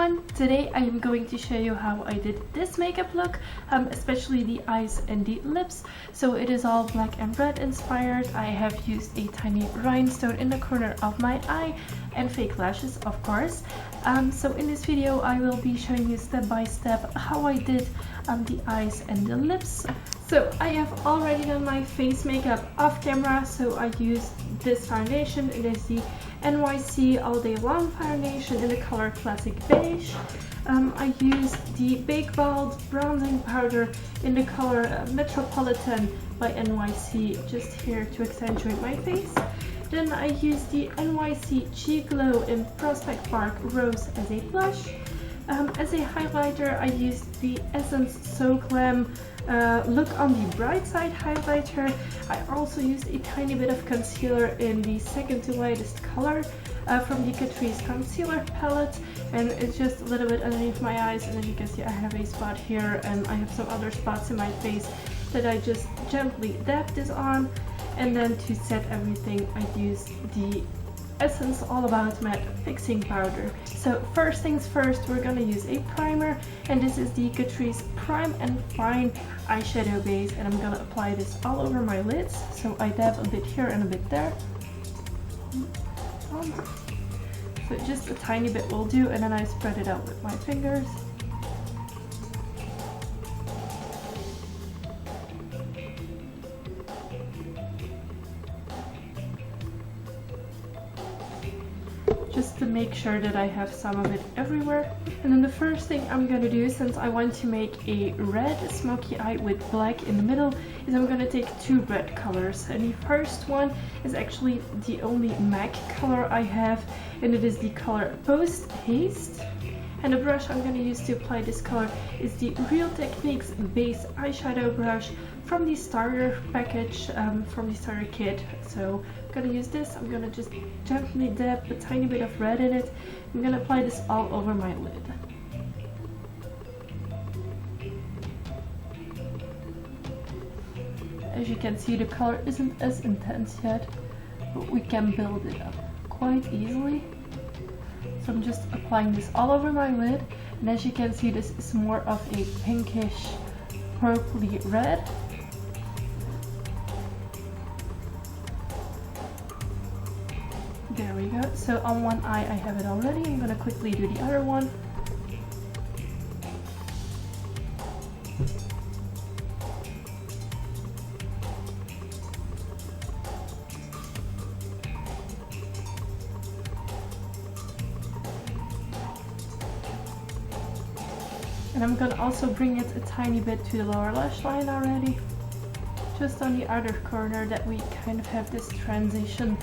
everyone! Today I am going to show you how I did this makeup look, especially the eyes and the lips. So it is all black and red inspired. I have used a tiny rhinestone in the corner of my eye and fake lashes, of course. So in this video I will be showing you step by step how I did the eyes and the lips. So I have already done my face makeup off camera, so I used this foundation. It is the NYC All Day Long foundation in the color Classic Beige. I used the Bake Bald bronzing powder in the color MetropoliTan by NYC just here to accentuate my face. Then I used the NYC Cheek Glow in Prospect Park Rose as a blush. As a highlighter I used the Essence So Glam Look on the Bright Side highlighter. I also used a tiny bit of concealer in the second to lightest color from the Catrice concealer palette, and it's just a little bit underneath my eyes, and as you can see I have a spot here and I have some other spots in my face that I just gently dab this on. And then to set everything I used the Essence All About Matte Fixing Powder. So first things first, we're gonna use a primer, and this is the Catrice Prime and Fine eyeshadow base, and I'm gonna apply this all over my lids. So I dab a bit here and a bit there. So just a tiny bit will do, and then I spread it out with my fingers. Just to make sure that I have some of it everywhere. And then the first thing I'm gonna do, since I want to make a red smoky eye with black in the middle, is I'm gonna take two red colors. And the first one is actually the only MAC color I have, and it is the color Post Haste. And the brush I'm gonna use to apply this color is the Real Techniques base eyeshadow brush from the starter package, from the starter kit. So I'm gonna use this. I'm gonna just gently dab a tiny bit of red in it. I'm gonna apply this all over my lid. As you can see, the color isn't as intense yet, but we can build it up quite easily. So I'm just applying this all over my lid, and as you can see, this is more of a pinkish purpley red. There we go. So on one eye I have it already. I'm gonna quickly do the other one. And I'm gonna also bring it a tiny bit to the lower lash line already. Just on the outer corner, that we kind of have this transition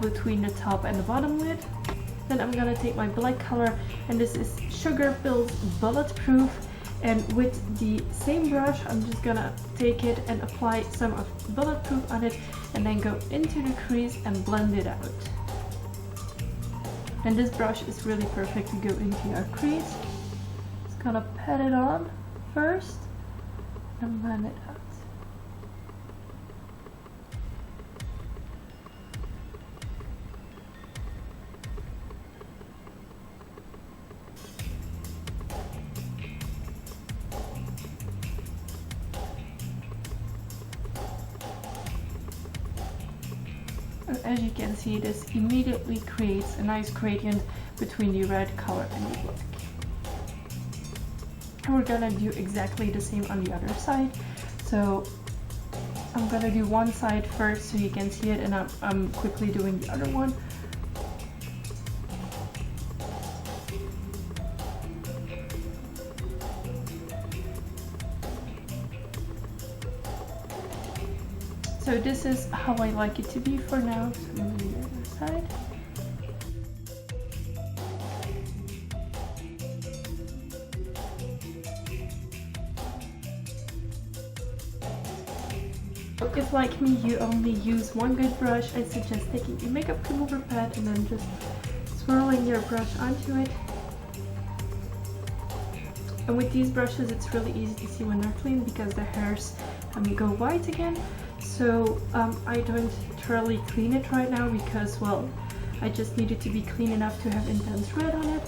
between the top and the bottom lid. Then I'm gonna take my black color, and this is Sugarpill Bulletproof, and with the same brush I'm just gonna take it and apply some of Bulletproof on it, and then go into the crease and blend it out. And this brush is really perfect to go into our crease. Just gonna pat it on first and blend it out. As you can see, this immediately creates a nice gradient between the red color and the black. And we're gonna do exactly the same on the other side. So I'm gonna do one side first so you can see it, and I'm quickly doing the other one. So this is how I like it to be for now. So I'm going to do the other side. If like me you only use one good brush, I suggest taking a makeup remover pad and then just swirling your brush onto it. And with these brushes it's really easy to see when they're clean because the hairs go white again. So I don't thoroughly clean it right now because, well, I just need it to be clean enough to have intense red on it.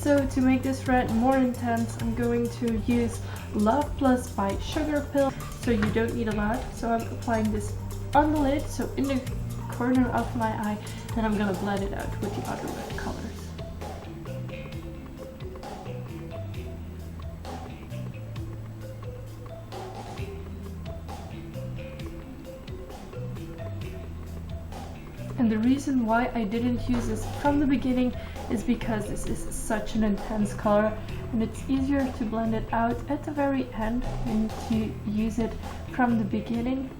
So to make this red more intense, I'm going to use Love Plus by Sugarpill. So you don't need a lot. So I'm applying this on the lid, so in the corner of my eye, and I'm gonna blend it out with the other red colors. And the reason why I didn't use this from the beginning is because this is such an intense color, and it's easier to blend it out at the very end than to use it from the beginning,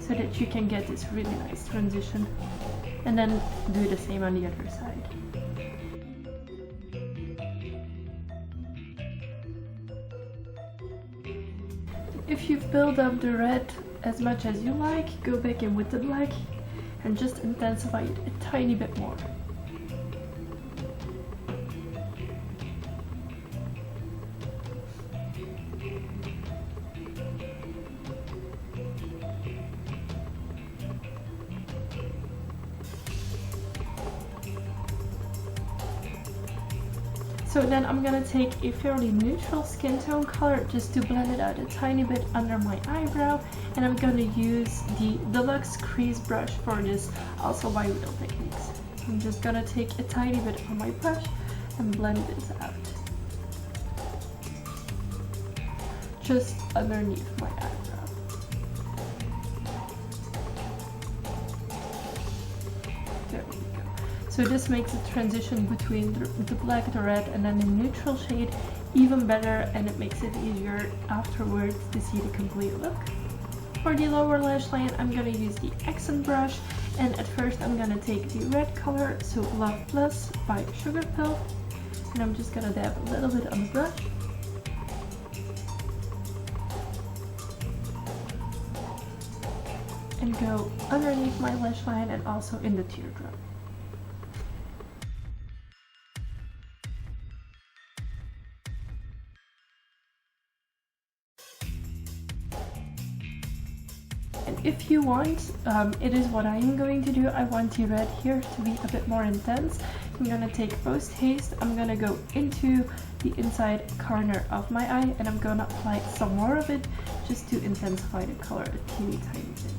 so that you can get this really nice transition, and then do the same on the other side. If you've built up the red as much as you like, go back in with the black and just intensify it a tiny bit more. So then I'm gonna take a fairly neutral skin tone color just to blend it out a tiny bit under my eyebrow, and I'm gonna use the Deluxe Crease Brush for this, also by Real Techniques. I'm just gonna take a tiny bit on my brush and blend this out, just underneath my eyebrow. There we go. So this makes the transition between the black, the red, and then the neutral shade even better, and it makes it easier afterwards to see the complete look. For the lower lash line, I'm gonna use the accent brush, and at first I'm gonna take the red color, so Love Plus by Sugarpill, and I'm just gonna dab a little bit on the brush. And go underneath my lash line and also in the teardrop. If you want, it is what I am going to do. I want the red here to be a bit more intense. I'm gonna take Haste, I'm gonna go into the inside corner of my eye, and I'm gonna apply some more of it just to intensify the color a teeny tiny bit.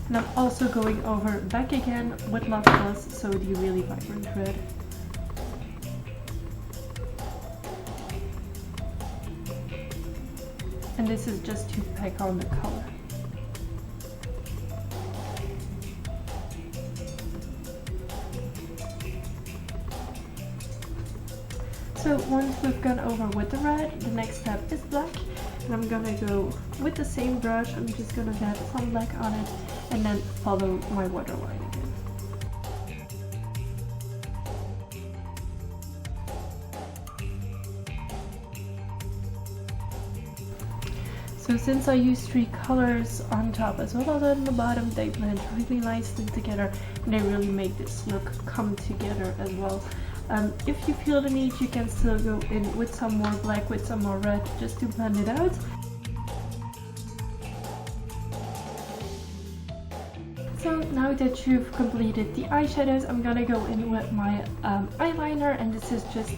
And I'm also going over back again with Love Plus, so the really vibrant red. And this is just to pack on the color. So once we've gone over with the red, the next step is black. And I'm gonna go with the same brush, I'm just gonna dab some black on it and then follow my waterline again. So since I use 3 colors on top as well as on the bottom, they blend really nicely together, and they really make this look come together as well. If you feel the need, you can still go in with some more black, with some more red, just to blend it out. So now that you've completed the eyeshadows, I'm gonna go in with my eyeliner, and this is just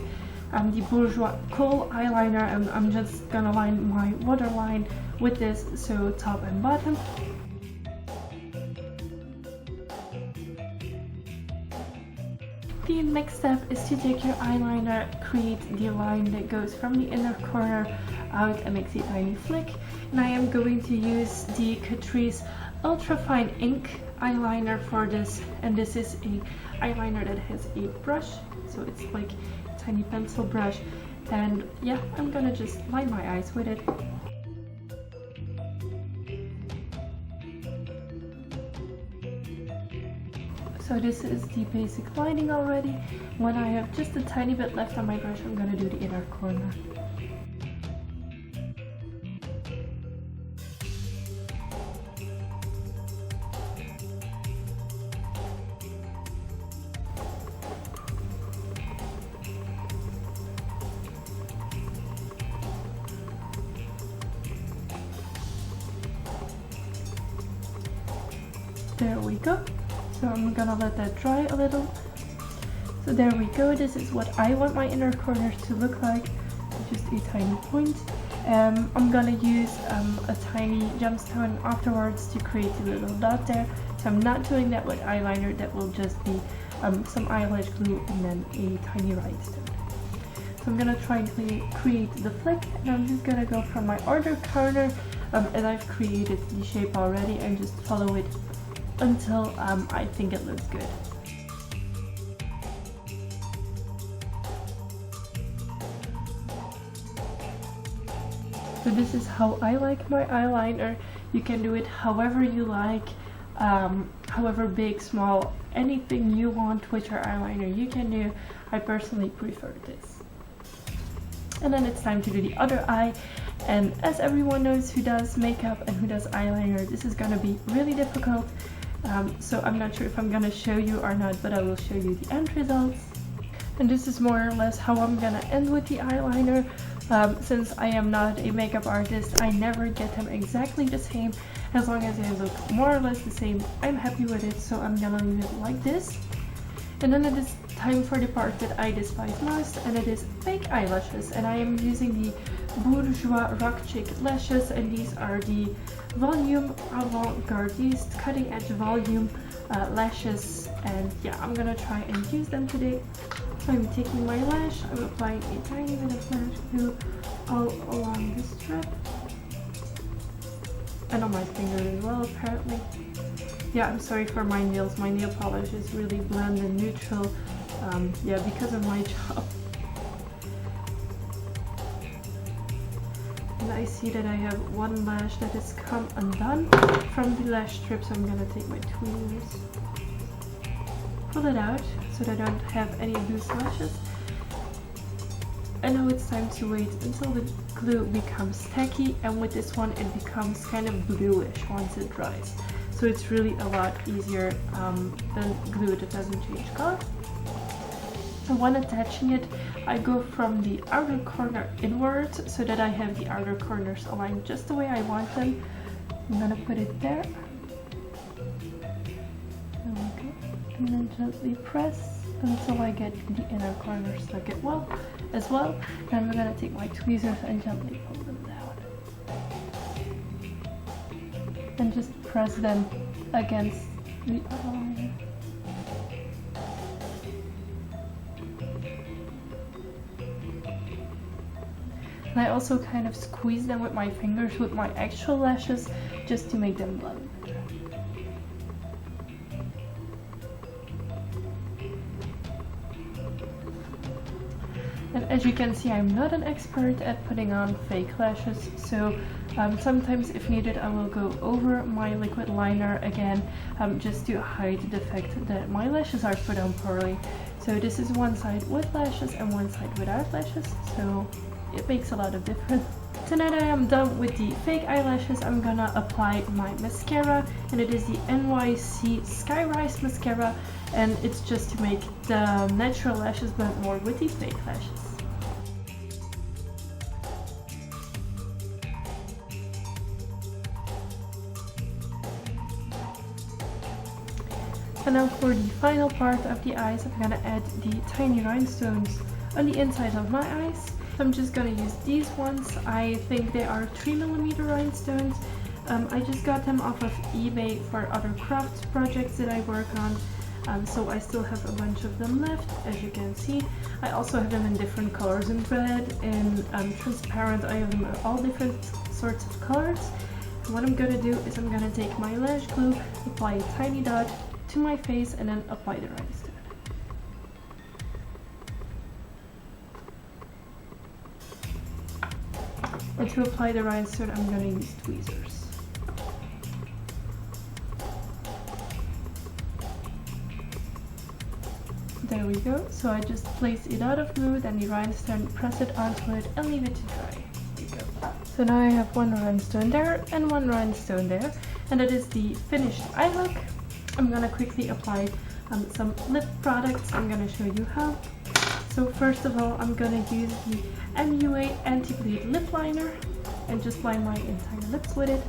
the Bourjois Kohl eyeliner, and I'm just gonna line my waterline with this, so top and bottom. The next step is to take your eyeliner, create the line that goes from the inner corner out and makes a tiny flick. And I am going to use the Catrice Ultra Fine Ink eyeliner for this, and this is a eyeliner that has a brush, so it's like a tiny pencil brush. And yeah, I'm gonna just line my eyes with it. So this is the basic lining already. When I have just a tiny bit left on my brush, I'm gonna do the inner corner. There we go. So I'm gonna let that dry a little. So there we go. This is what I want my inner corners to look like. Just a tiny point. I'm gonna use a tiny gemstone afterwards to create a little dot there. So I'm not doing that with eyeliner. That will just be some eyelash glue and then a tiny rhinestone. So I'm gonna try and create the flick, and I'm just gonna go from my outer corner, as I've created the shape already, and just follow it until I think it looks good. So this is how I like my eyeliner. You can do it however you like, however big, small, anything you want with your eyeliner you can do. I personally prefer this. And then it's time to do the other eye, and as everyone knows who does makeup and who does eyeliner, this is gonna be really difficult. So I'm not sure if I'm gonna show you or not, but I will show you the end results. And this is more or less how I'm gonna end with the eyeliner. Since I am not a makeup artist, I never get them exactly the same. As long as they look more or less the same, I'm happy with it, so I'm gonna leave it like this. And then it is time for the part that I despise most, and it is fake eyelashes. And I am using the Bourjois Cheeck lashes, and these are the volume avant-gardiste cutting edge volume lashes. And yeah, I'm gonna try and use them today. So I'm taking my lash, I'm applying a tiny bit of lash glue all along the strip. And on my finger as well, apparently. Yeah, I'm sorry for my nails. My nail polish is really bland and neutral. Yeah, because of my job. And I see that I have one lash that has come undone from the lash strip, so I'm gonna take my tweezers, pull it out so that I don't have any loose lashes. And now it's time to wait until the glue becomes tacky, and with this one it becomes kind of bluish once it dries. So it's really a lot easier than glue that doesn't change color. So when attaching it, I go from the outer corner inwards so that I have the outer corners aligned just the way I want them. I'm gonna put it there. There we go. And then gently press until I get the inner corners stuck as well. Then I'm gonna take my tweezers and gently pull them down. And just press them against the eyeliner. And I also kind of squeeze them with my fingers with my actual lashes just to make them blend better. And as you can see, I'm not an expert at putting on fake lashes, so sometimes if needed I will go over my liquid liner again, just to hide the fact that my lashes are put on poorly. So this is one side with lashes and one side without lashes, so it makes a lot of difference. So now that I am done with the fake eyelashes, I'm gonna apply my mascara, and it is the NYC Sky Rise mascara, and it's just to make the natural lashes blend more with the fake lashes. And now for the final part of the eyes, I'm gonna add the tiny rhinestones on the inside of my eyes. I'm just gonna use these ones. I think they are 3mm rhinestones. I just got them off of eBay for other craft projects that I work on. So I still have a bunch of them left, as you can see. I also have them in different colors, in red, in transparent. I have them in all different sorts of colors. And what I'm gonna do is I'm gonna take my lash glue, apply a tiny dot to my face, and then apply the rhinestone. And to apply the rhinestone, I'm going to use tweezers. There we go. So I just place a dot of glue, then the rhinestone, press it onto it, and leave it to dry. There you go. So now I have one rhinestone there and one rhinestone there, and that is the finished eye look. I'm going to quickly apply some lip products. I'm going to show you how. So first of all, I'm going to use the MUA Anti-Bleed Lip Liner and just line my entire lips with it.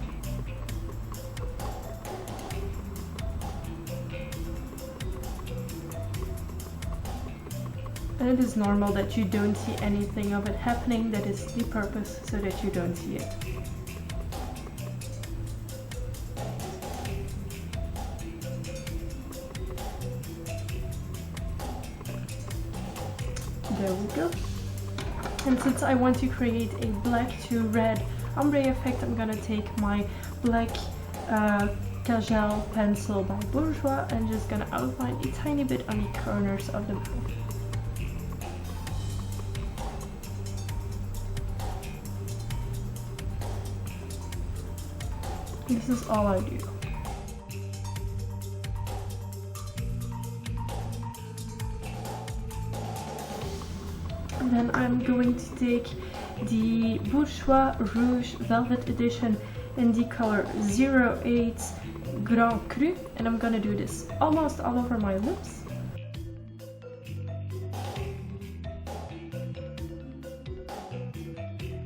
And it is normal that you don't see anything of it happening. That is the purpose, so that you don't see it. There we go. And since I want to create a black to red ombre effect, I'm gonna take my black Kajal pencil by Bourjois and just gonna outline a tiny bit on the corners of the mouth. This is all I do. And then I'm going to take the Bourjois Rouge Velvet Edition in the color 08 Grand Cru, and I'm gonna do this almost all over my lips.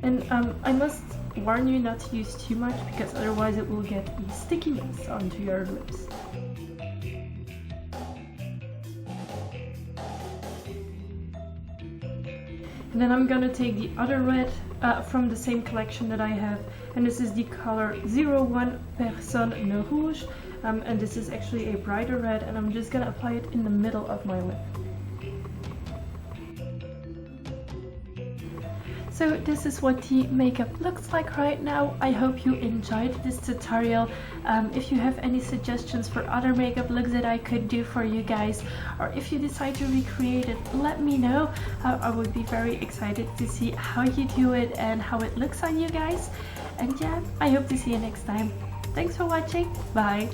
And I must warn you not to use too much, because otherwise it will get a stickiness onto your lips. And then I'm gonna take the other red from the same collection that I have, and this is the color 01 Personne Ne Rouge, and this is actually a brighter red, and I'm just gonna apply it in the middle of my lip. So this is what the makeup looks like right now. I hope you enjoyed this tutorial. If you have any suggestions for other makeup looks that I could do for you guys, or if you decide to recreate it, let me know. I would be very excited to see how you do it and how it looks on you guys. And yeah, I hope to see you next time. Thanks for watching. Bye.